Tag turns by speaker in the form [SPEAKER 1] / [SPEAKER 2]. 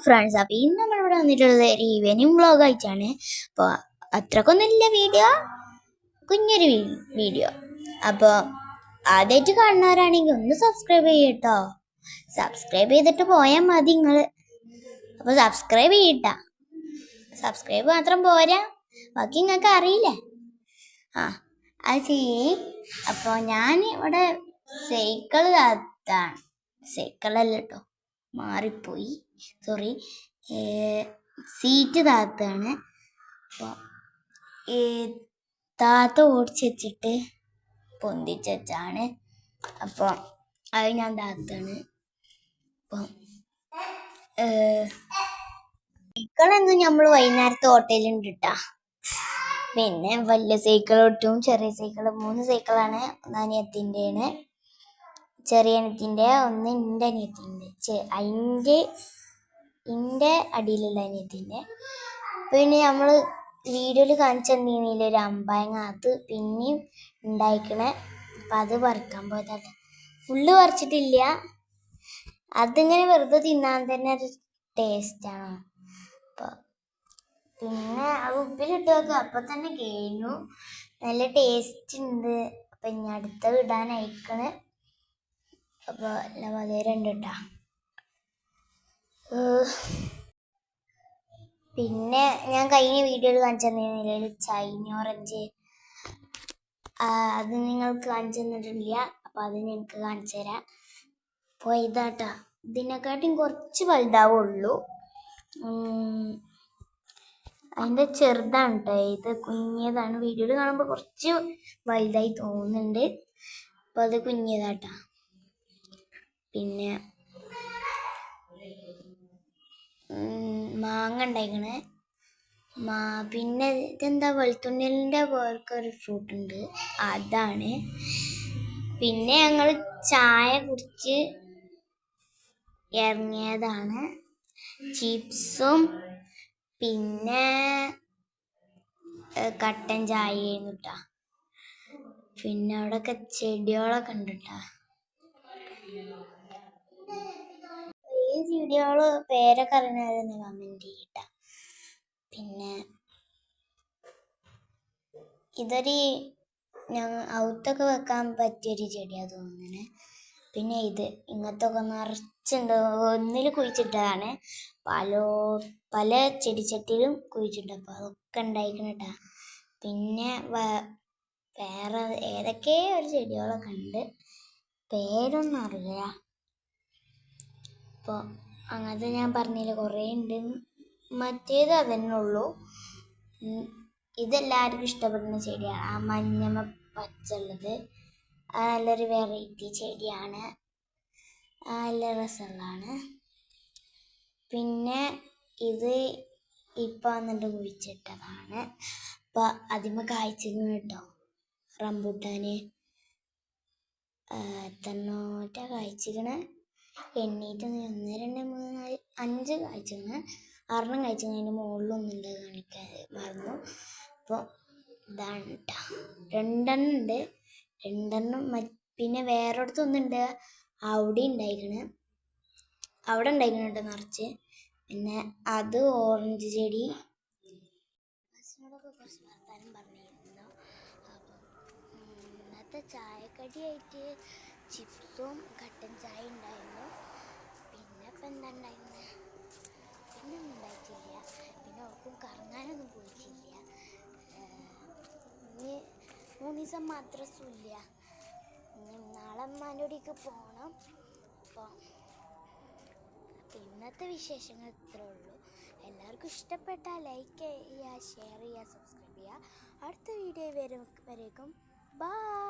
[SPEAKER 1] Friends, അപ്പോൾ ഇന്ന് നമ്മളിവിടെ വന്നിട്ടുള്ളത് ഒരു ഈവനിങ് വ്ളോഗ് ആയിട്ടാണ്. അപ്പോൾ അത്രക്കൊന്നുമില്ല വീഡിയോ, കുഞ്ഞൊരു വീഡിയോ. അപ്പോൾ ആദ്യമായിട്ട് കാണുന്നവരാണെങ്കിൽ ഒന്ന് സബ്സ്ക്രൈബ് ചെയ്യട്ടോ. സബ്സ്ക്രൈബ് ചെയ്തിട്ട് പോയാൽ മതി നിങ്ങൾ. അപ്പോൾ സബ്സ്ക്രൈബ് ചെയ്യട്ടാ. സബ്സ്ക്രൈബ് മാത്രം പോരാ, ബാക്കി നിങ്ങൾക്ക് അറിയില്ലേ. അത് ചെയ്യ്. അപ്പോൾ ഞാൻ ഇവിടെ സൈക്കിൾ താത്താണ്. സൈക്കിളല്ല കേട്ടോ, മാറിപ്പോയി, സോറി. സീറ്റ് താത്താണ്. അപ്പോൾ ഈ താത്ത ഓടിച്ച് വെച്ചിട്ട് പൊന്തിച്ച് വെച്ചാണ്. അപ്പോൾ അത് ഞാൻ താത്താണ്. അപ്പം സൈക്കിളൊന്നും നമ്മൾ വൈകുന്നേരത്തെ ഓട്ടയിലുണ്ട് കേട്ടാ. പിന്നെ വലിയ സൈക്കിൾ ഒട്ടും ചെറിയ സൈക്കിൾ, 3 സൈക്കിളാണ്. ഒന്ന് അനിയത്തിൻ്റെയാണ്, ചെറിയ അനിയത്തിൻ്റെ, ഒന്ന് എൻ്റെ അനിയത്തിൻ്റെ, എൻ്റെ അടിയിലുള്ള അനിയത്തിൻ്റെ. പിന്നെ നമ്മൾ വീഡിയോയിൽ കാണിച്ചു തന്നീനില്ല ഒരു അമ്പായങ്ങ, അത് പിന്നെയും ഉണ്ടായിക്കണേ. അപ്പം അത് പറിക്കാൻ പോയതാണ്. ഫുള്ള് പറിച്ചിട്ടില്ല, അതിങ്ങനെ വെറുതെ തിന്നാൻ തന്നെ ഒരു ടേസ്റ്റാണ്. അപ്പോൾ പിന്നെ അത് ഉപ്പിലിട്ട് വെക്കുക, അപ്പം തന്നെ കഴിഞ്ഞു. നല്ല ടേസ്റ്റ് ഉണ്ട്. അപ്പം ഇനി അടുത്തത് ഇടാനയക്കണ്. അപ്പോൾ നല്ല മധുരമുണ്ട് കേട്ടോ. പിന്നെ ഞാൻ കഴിഞ്ഞ വീഡിയോയിൽ കാണിച്ചു തന്നിരുന്നില്ല ചൈന ഓറഞ്ച്, അത് നിങ്ങൾക്ക് കാണിച്ചു തന്നിട്ടില്ല. അപ്പം അത് ഞങ്ങൾക്ക് കാണിച്ചു തരാം. അപ്പോൾ ഇതാട്ടാ, ഇതിനെക്കാട്ടിയും കുറച്ച് വലുതാവുള്ളൂ. അതിൻ്റെ ചെറുതാണ് കേട്ടോ, ഇത് കുഞ്ഞതാണ്. വീഡിയോയിൽ കാണുമ്പോൾ കുറച്ച് വലുതായി തോന്നുന്നുണ്ട്. അപ്പോൾ അത് കുഞ്ഞതാട്ടാ. പിന്നെ മാങ്ങ ഉണ്ടായിക്കണേ. പിന്നെ ഇതെന്താ, വെളുത്തുള്ളിൻ്റെ പോലൊരു ഫ്രൂട്ട് ഉണ്ട്, അതാണ്. പിന്നെ ഞങ്ങൾ ചായ കുടിച്ച് ഇറങ്ങിയതാണ്. ചിപ്സും പിന്നെ കട്ടൻ ചായയായിരുന്നു കേട്ടോ. പിന്നെ അവിടെയൊക്കെ ചെടികളൊക്കെ ഉണ്ട് കേട്ടോ. ഈ ചെടികള് പേരൊക്കെ അറിയുന്നവരൊന്ന് കമന്റ് ചെയ്യട്ട. പിന്നെ ഇതൊരു ഔത്തൊക്കെ വെക്കാൻ പറ്റിയൊരു ചെടിയാണ് തോന്നുന്നത്. പിന്നെ ഇത് ഇങ്ങനത്തെ ഒക്കെ നിറച്ചുണ്ട്, ഒന്നിൽ കുഴിച്ചിട്ടതാണ്. പല ചെടിച്ചട്ടിയിലും കുഴിച്ചിട്ട്, അപ്പോൾ അതൊക്കെ ഉണ്ടായിക്കണം കേട്ടോ. പിന്നെ വേറെ ഏതൊക്കെ ഒരു ചെടികളൊക്കെ ഉണ്ട്, പേരൊന്നും അറിയില്ല. അപ്പോൾ അങ്ങനത്തെ ഞാൻ പറഞ്ഞില്ല, കുറേ ഉണ്ട്. മറ്റേത് അതന്നെ ഉള്ളൂ. ഇതെല്ലാവർക്കും ഇഷ്ടപ്പെടുന്ന ചെടിയാണ്, ആ മഞ്ഞമ പച്ചുള്ളത്. അത് നല്ലൊരു വെറൈറ്റി ചെടിയാണ്, നല്ല രസമുള്ളതാണ്. പിന്നെ ഇത് ഇപ്പം വന്നിട്ട് കുഴിച്ചിട്ടതാണ്. അപ്പോൾ അതിന്മേൽ കായ്ച്ചിരിക്കുന്നു കേട്ടോ. റംബൂട്ടാന് എത്രണ്ണോറ്റ കായ്ച്ചിരിക്കണ്, എണ്ണീറ്റ് 1 2 3 4 5 കായ്ച്ചിരിക്കണ്. 6 കായ്ച്ചിരിക്കണ്. അതിൻ്റെ മുകളിലൊന്നുണ്ട്, കാണിക്കാൻ മറന്നു. അപ്പോൾ ഇതാണ് കേട്ടോ, 2 ഉണ്ട്. 2 പിന്നെ വേറൊരിടത്തൊന്നുണ്ട്, അവിടെ ഉണ്ടായിക്കണ് കേട്ടോ നിറച്ച്. പിന്നെ അത് ഓറഞ്ച് ചെടി. ബസ്സിനോടൊക്കെ കുറച്ച് വർത്താനം പറഞ്ഞിരുന്നു. അപ്പം ഇന്നത്തെ ചായക്കടിയായിട്ട് ചിപ്സും കട്ടൻ ചായ ഉണ്ടായിരുന്നു. പിന്നെ ഇപ്പം എന്താ ഉണ്ടായിരുന്നത്, പിന്നെ ഒന്നും ഉണ്ടായിട്ടില്ല. പിന്നെ ഒർക്കും കറങ്ങാനൊന്നും പോയിട്ടില്ല. ഇനി 3 ദിവസം മദ്രസും ഇല്ല. ഇനി നാളെ അമ്മാൻ്റെ കൂടിക്ക് പോകണം. അപ്പോൾ ഇന്നത്തെ വിശേഷങ്ങൾ ഇത്രേ ഉള്ളൂ. എല്ലാവർക്കും ഇഷ്ടപ്പെട്ടാൽ ലൈക്ക് ചെയ്യുക, ഷെയർ ചെയ്യുക, സബ്സ്ക്രൈബ് ചെയ്യുക. അടുത്ത വീഡിയോ വരേക്കും ബൈ.